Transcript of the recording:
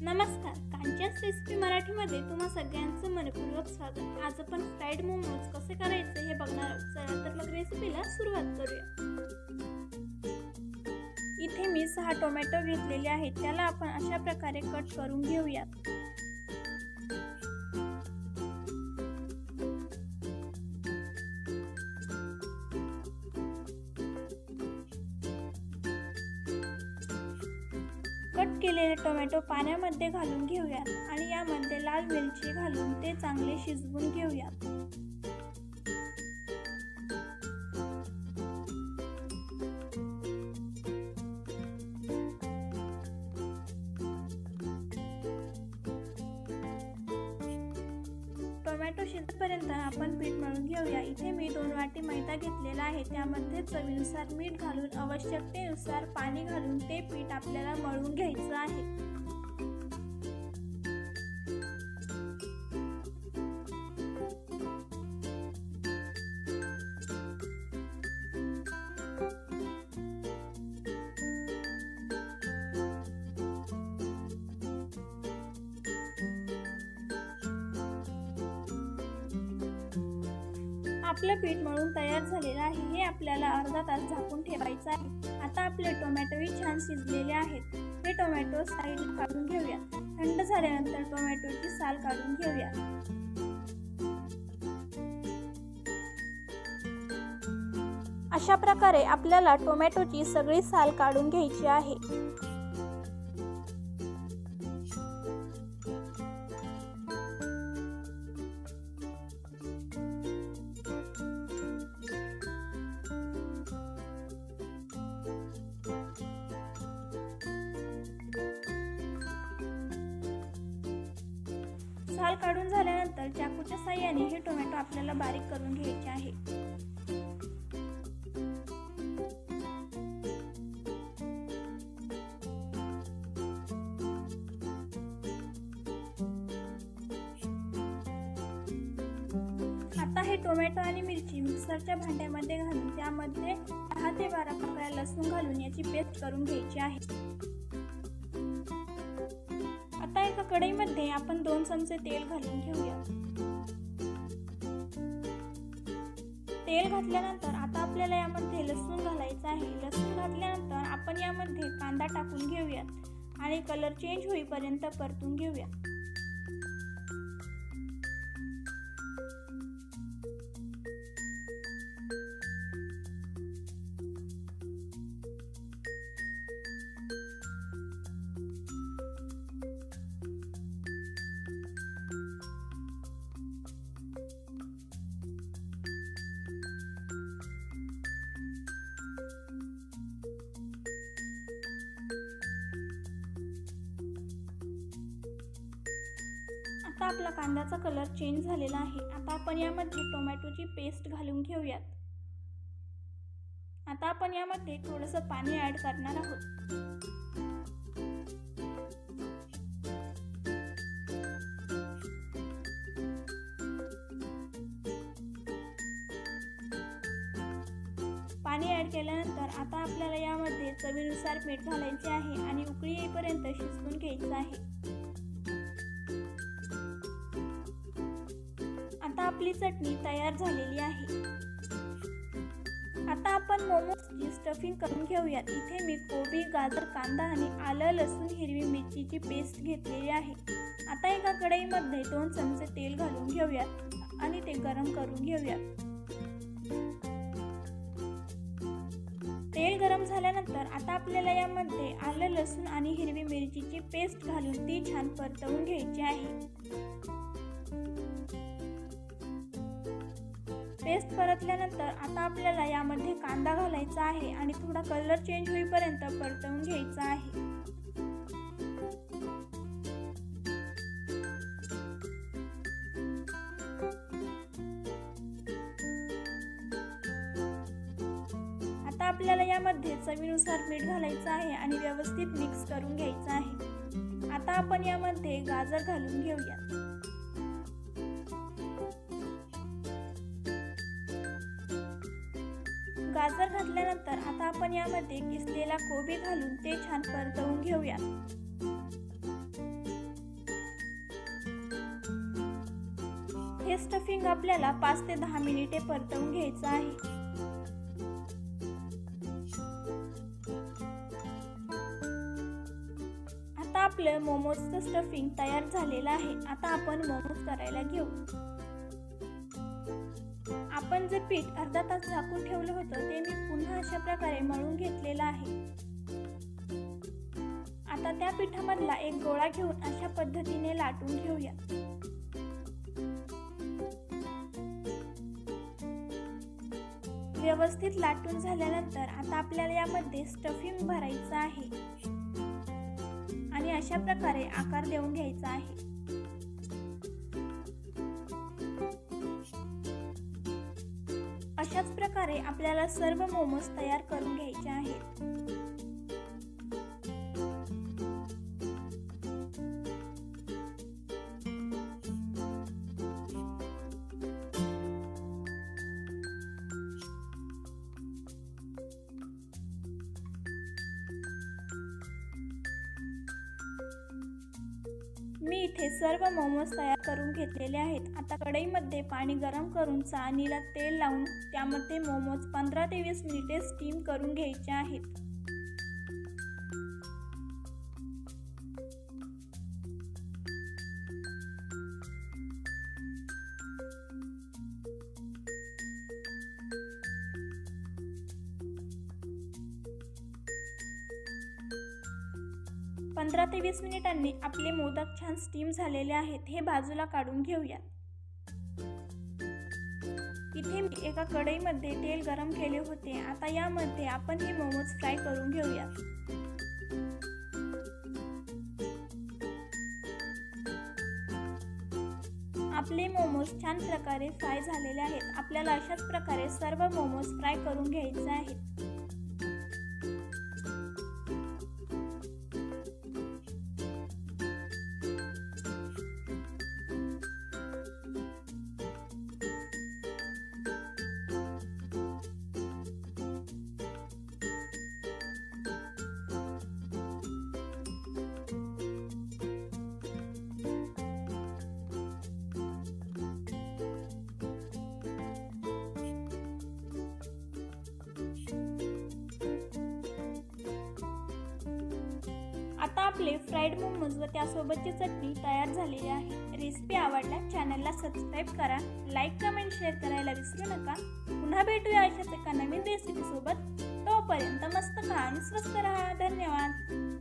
नमस्कार, कांच्यास रेसिपी मराठीमध्ये तुम्हा सगळ्यांचं मनपूर्वक स्वागत। आज आपण फ्राईड मोमोज कसे करायचे हे बघणार आहोत। चला तर मग रेसिपीला सुरुवात करूया। इथे मी 6 टोमॅटो घेतलेले आहेत, त्याला आपण अशा प्रकारे कट करून घेऊयात। कट केलेले टोमॅटो पाण्यामध्ये घालून घेऊयात आणि यामध्ये लाल मिरची घालून ते चांगले शिजवून घेऊयात। टोमॅटो शिजेपर्यंत आपण पीठ मळून घेऊया। इथे मी 2 वाटी मैदा घेतलेला आहे, त्यामध्ये चवीनुसार मीठ घालून आवश्यकतेनुसार पाणी घालून ते पीठ आपल्याला मळून घ्यायचं आहे। आपलं पीठ मळून तयार झालेलं आहे। हे आपल्याला अर्धा तास झाकून ठेवायचं आहे। आता आपले टोमॅटोही छान शिजलेले आहेत। हे टोमॅटो साईडला काढून घेऊया। थंड झाल्यानंतर टोमॅटोची साल काढून घेऊया। अशा प्रकारे आपल्याला टोमॅटोची सगळी साल काढून घ्यायची आहे। साल काढून झाल्यानंतर चाकूच्या साहाय्याने हे टोमॅटो आपल्याला बारीक करून घ्यायचे आहे। आता हे टोमॅटो आणि मिरची मिक्सरच्या भांड्यामध्ये घालून त्यामध्ये 10 ते 12 पाकळ्या लसूण घालून याची पेस्ट करून घ्यायची आहे। आता एका कढईमध्ये आपण 2 चमचे तेल घालून घेऊया। तेल घातल्यानंतर आता आपल्याला यामध्ये लसूण घालायचं आहे। लसूण घातल्यानंतर आपण यामध्ये कांदा टाकून घेऊयात आणि कलर चेंज होईपर्यंत परतून घेऊया। आता आपला कांद्याचा कलर चेंज झालेला आहे। आता आपण यामध्ये टोमॅटोची पेस्ट घालून घेऊयात। आता आपण यामध्ये थोडंसं पाणी ऍड करणार आहोत। पाणी ऍड केल्यानंतर आता आपल्याला यामध्ये चवीनुसार मीठ घालायचे आहे आणि उकळी येईपर्यंत शिजवून घ्यायचं आहे। आता आपली चटणी तयार झालेली आहे। आता आपण मोमोजची स्टफिंग करून घेऊयात। इथे मी कोबी, गाजर, कांदा आणि आलं, लसूण, हिरवी मिरचीची पेस्ट घेतलेली आहे। आता एका कढईमध्ये 2 चमचे तेल घालून घेऊयात आणि ते गरम करून घेऊयात। तेल गरम झाल्यानंतर आता आपल्याला यामध्ये आलं, लसूण आणि हिरवी मिरचीची पेस्ट घालून ती छान परतवून घ्यायची आहे। पेस्ट परतल्यानंतर आता आपल्याला यामध्ये कांदा घालायचा आहे आणि थोडा कलर चेंज होईपर्यंत परतवून घ्यायचा आहे। आता आपल्याला यामध्ये चवीनुसार मीठ घालायचं आहे आणि व्यवस्थित मिक्स करून घ्यायचं आहे। आता आपण यामध्ये गाजर घालून घेऊया। गाजर घातल्यानंतर आता आपण यामध्ये किसलेला कोबी घालून ते छान परतवून घेऊया। हे स्टफिंग आपल्याला 5 ते 10 मिनिटे परतवून घ्यायचं आहे. आता आपलं मोमोजचं स्टफिंग तयार झालेलं आहे. आता आपण मोमोज करायला घेऊ. आपण जे पीठ अर्धा तास झाकून ठेवलं होतं ते मी पुन्हा अशा प्रकारे मळून घेतलेलं आहे. आता त्या पिठामधला एक गोळा घेऊन अशा पद्धतीने लाटून घेऊया. व्यवस्थित लाटून झाल्यानंतर आता आपल्याला यामध्ये स्टफिंग भरायचं आहे आणि अशा प्रकारे आकार देऊन घ्यायचा आहे. अशाच प्रकारे आपल्याला सर्व मोमोज तयार करून घ्यायचे आहेत. मी इथे सर्व मोमोज तयार करून घेतलेले आहेत. आता कढईमध्ये पाणी गरम करून चाळणीला तेल लावून त्यामध्ये मोमोज 15 ते 20 मिनिटे स्टीम करून घ्यायचे आहेत. पंधरा ते 20 मिनिटांनी आपले मोदक छान स्टीम झालेले आहेत. हे बाजूला काढून घेऊयात. इथे मी एका कढईमध्ये तेल गरम केले होते. आता यामध्ये आपण हे मोमोज फ्राय करून घेऊयात. आपले मोमोज छान प्रकारे फ्राय झालेले आहेत. आपल्याला अशाच प्रकारे सर्व मोमोज फ्राय करून घ्यायचे आहेत. आता आपले फ्राईड मोमोज व त्यासोबतची चटणी तयार झालेली आहे. रेसिपी आवडल्यास चॅनलला सबस्क्राईब करा, लाईक, कमेंट, शेअर करायला विसरू नका. पुन्हा भेटूया अशाच एका नवीन रेसिपी सोबत. तोपर्यंत मस्त खा आणि स्वस्त रहा. धन्यवाद.